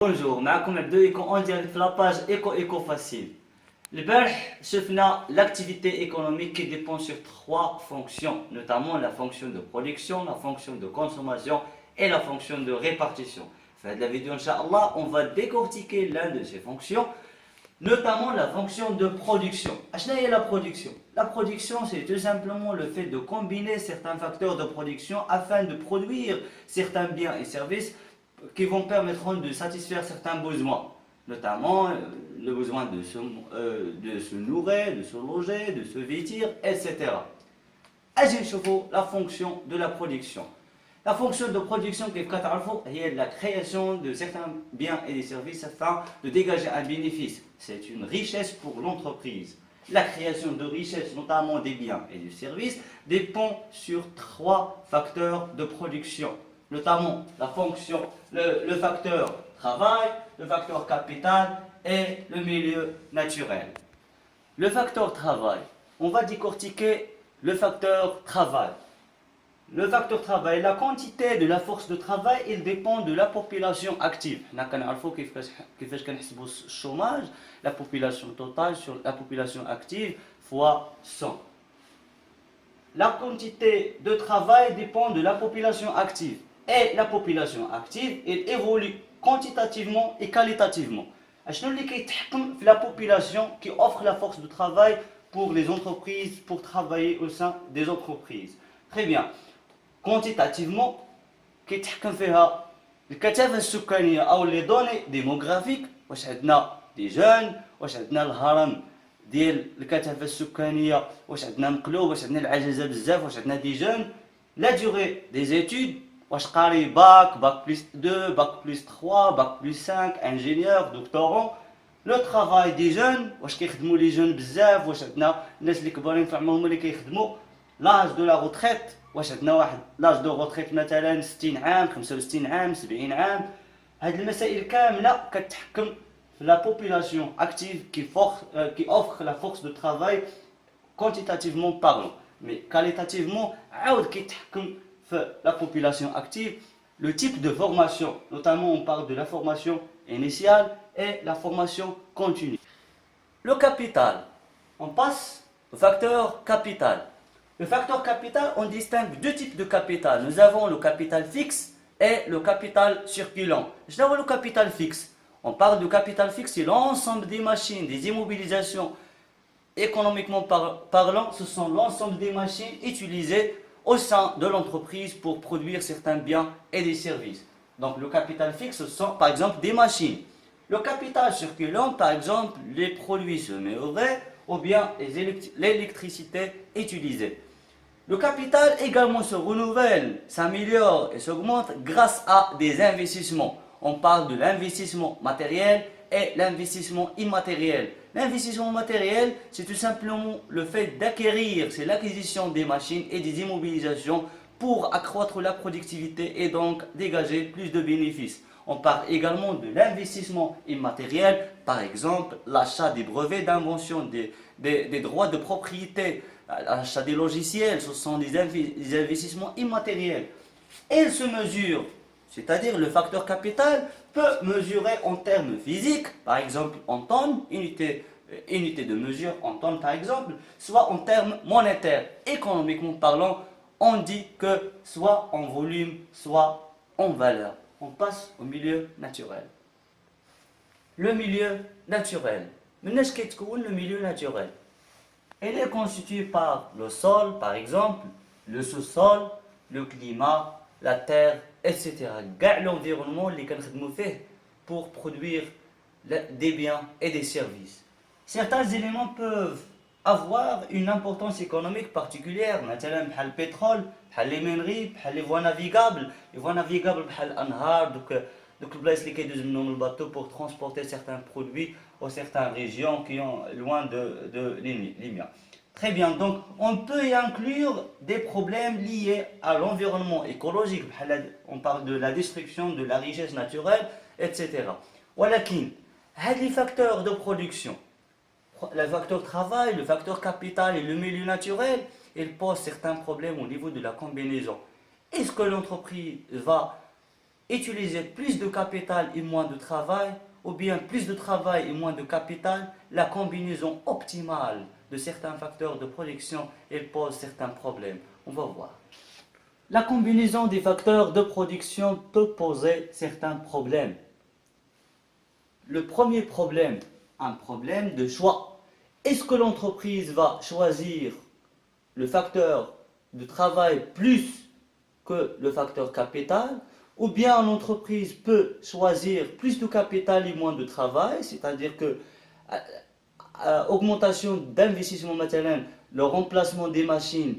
Bonjour, معكم عبدو ايكو اون ديريكت في لاباج ايكو فاسيل. البارح شفنا l'activité économique qui dépend sur trois fonctions, notamment la fonction de production, la fonction de consommation et la fonction de répartition. Fin de la vidéo, Inch'Allah, on va décortiquer l'un de ces fonctions, notamment la fonction de production. Qu'est-ce que la production? La production, c'est tout simplement le fait de combiner certains facteurs de production afin de produire certains biens et services qui vont permettre de satisfaire certains besoins, notamment le besoin de se nourrir, de se loger, de se vêtir, etc. Ajin Shofo, la fonction de la production. La fonction de production qui est la création de certains biens et des services afin de dégager un bénéfice. C'est une richesse pour l'entreprise. La création de richesses, notamment des biens et des services, dépend sur trois facteurs de production, notamment la fonction, le facteur travail, le facteur capital et le milieu naturel. Le facteur travail, on va décortiquer le facteur travail. Le facteur travail, la quantité de la force de travail, il dépend de la population active. Nous savons le chômage, la population totale sur la population active fois 100. La quantité de travail dépend de la population active. Et la population active, elle évolue quantitativement et qualitativement. La population qui offre la force de travail pour les entreprises, pour travailler au sein des entreprises. Très bien. Quantitativement, كيتحكم فيها الكثافة السكانية أو les données démographiques. واش عندنا دي جون، واش عندنا الهرم ديال الكثافة السكانية، واش عندنا مقلوب، واش عندنا العجزة بزاف، واش عندنا دي جون. La durée des études, واش قاري bac plus 2, bac plus 3, bac plus 5, ingénieur, doctorant. Le travail des jeunes, واش كيخدموا لي جون بزاف، واش عندنا الناس اللي كبارين في عمرهم اللي كيخدموا. L'âge de la retraite, واش عندنا واحد l'âge de retraite مثلا 60 عام، 65 عام، 70 عام. هاد المسائل كاملة كتحكم في la population active qui offre la force de travail quantitativement parlant. Mais qualitativement, عاود كيتحكم في la population active le type de formation. Notamment, on parle de la formation initiale et la formation continue. Le capital, on passe au facteur capital. Le facteur capital, on distingue deux types de capital. Nous avons le capital fixe et le capital circulant. Je vois le capital fixe. On parle de capital fixe, c'est l'ensemble des machines, des immobilisations. Économiquement parlant, ce sont l'ensemble des machines utilisées au sein de l'entreprise pour produire certains biens et des services. Donc le capital fixe, ce sont par exemple des machines. Le capital circulant, par exemple, les produits semi-ouvrés ou bien l'électricité utilisée. Le capital également se renouvelle, s'améliore et s'augmente grâce à des investissements. On parle de l'investissement matériel et l'investissement immatériel. L'investissement matériel, c'est tout simplement le fait d'acquérir, c'est l'acquisition des machines et des immobilisations pour accroître la productivité et donc dégager plus de bénéfices. On parle également de l'investissement immatériel, par exemple l'achat des brevets d'invention, des droits de propriété, l'achat des logiciels, ce sont des investissements immatériels. Ils se mesurent, c'est-à-dire le facteur capital peut mesurer en termes physiques, par exemple en tonnes, unité de mesure en tonnes par exemple, soit en termes monétaires. Économiquement parlant, on dit que soit en volume, soit en valeur. On passe au milieu naturel. Le milieu naturel. Maintenant, qu'est-ce que le milieu naturel? Il est constitué par le sol, par exemple, le sous-sol, le climat, la terre, etc. L'environnement pour produire des biens et des services. Certains éléments peuvent avoir une importance économique particulière, مثلا بحال البترول، بحال les minerais، بحال les voies navigables. Les voies navigables بحال الأنهار، دوك البلايص اللي كيدوز منهم الباطو pour transporter certains produits ou certaines régions qui sont loin de les miens. Très bien, donc on peut y inclure des problèmes liés à l'environnement écologique. On parle de la destruction de la richesse naturelle, etc. ولكن هاد les facteurs de production, le facteur travail, le facteur capital et le milieu naturel, ils posent certains problèmes au niveau de la combinaison. Est-ce que l'entreprise va utiliser plus de capital et moins de travail, ou bien plus de travail et moins de capital, la combinaison optimale de certains facteurs de production, elle pose certains problèmes. On va voir. La combinaison des facteurs de production peut poser certains problèmes. Le premier problème, un problème de choix. Est-ce que l'entreprise va choisir le facteur de travail plus que le facteur capital, ou bien l'entreprise peut choisir plus de capital et moins de travail, c'est-à-dire que augmentation d'investissement matériel, le remplacement des machines,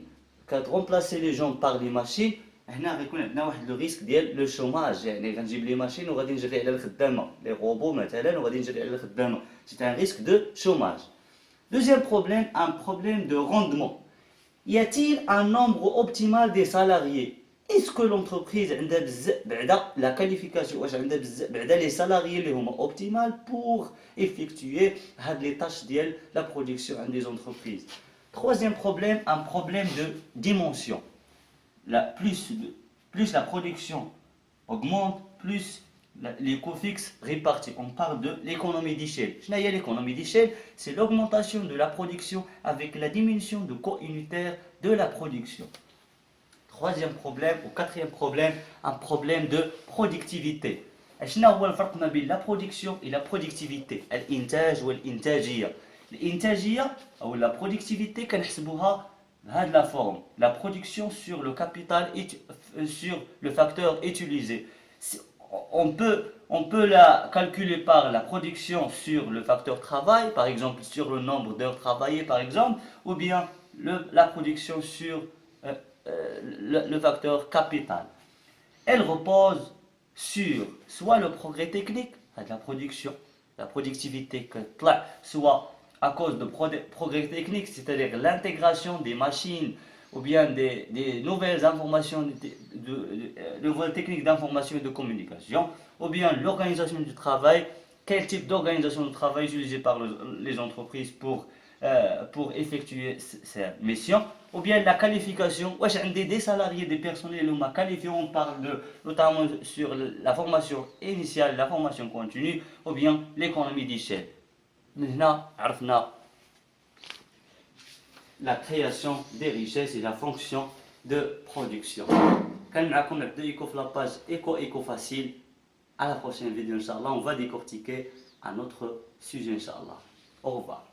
quand remplacer les gens par les machines, هنا غيكون عندنا واحد لو ريسك ديال لو شوماج يعني غنجيب لي ماشين وغادي نجري على الخدامه لي روبو مثلا وغادي نجري على الخدامه c'est un risque de chômage. Deuxième problème, un problème de rendement. Y a-t-il un nombre optimal des salariés? Est-ce que l'entreprise عندها بزاف بعدا la qualification واش عندها بزاف بعدا les salariés اللي هما optimal pour effectuer هاد les tâches ديال la production des entreprises. Troisième problème, un problème de dimension. Plus la production augmente, plus les coûts fixes répartis. On parle de l'économie d'échelle. L'économie d'échelle, c'est l'augmentation de la production avec la diminution de coûts unitaires de la production. Troisième problème, ou quatrième problème, un problème de productivité. شنو هو الفرق ما بين la production et la productivité؟ الإنتاج والإنتاجية. الإنتاجية أو la productivité كنحسبوها بهذه la forme. La production sur le capital et sur le facteur utilisé. On peut la calculer par la production sur le facteur travail, par exemple sur le nombre d'heures travaillées, par exemple, ou bien la production sur le facteur capital. Elle repose sur soit le progrès technique, la production, la productivité, soit à cause de progrès technique, c'est-à-dire l'intégration des machines ou bien des nouvelles informations, de nouvelles techniques d'information et de communication, ou bien l'organisation du travail, quel type d'organisation de travail utilisée par les entreprises pour effectuer ces missions, ou bien la qualification, des salariés, des personnels qualifiés, on parle notamment sur la formation initiale, la formation continue, ou bien l'économie d'échelle. Maintenant, la création des richesses et la fonction de production. Quand on a la page Éco Facile, à la prochaine vidéo, Inch'Allah, on va décortiquer un autre sujet, Inch'Allah. Au revoir.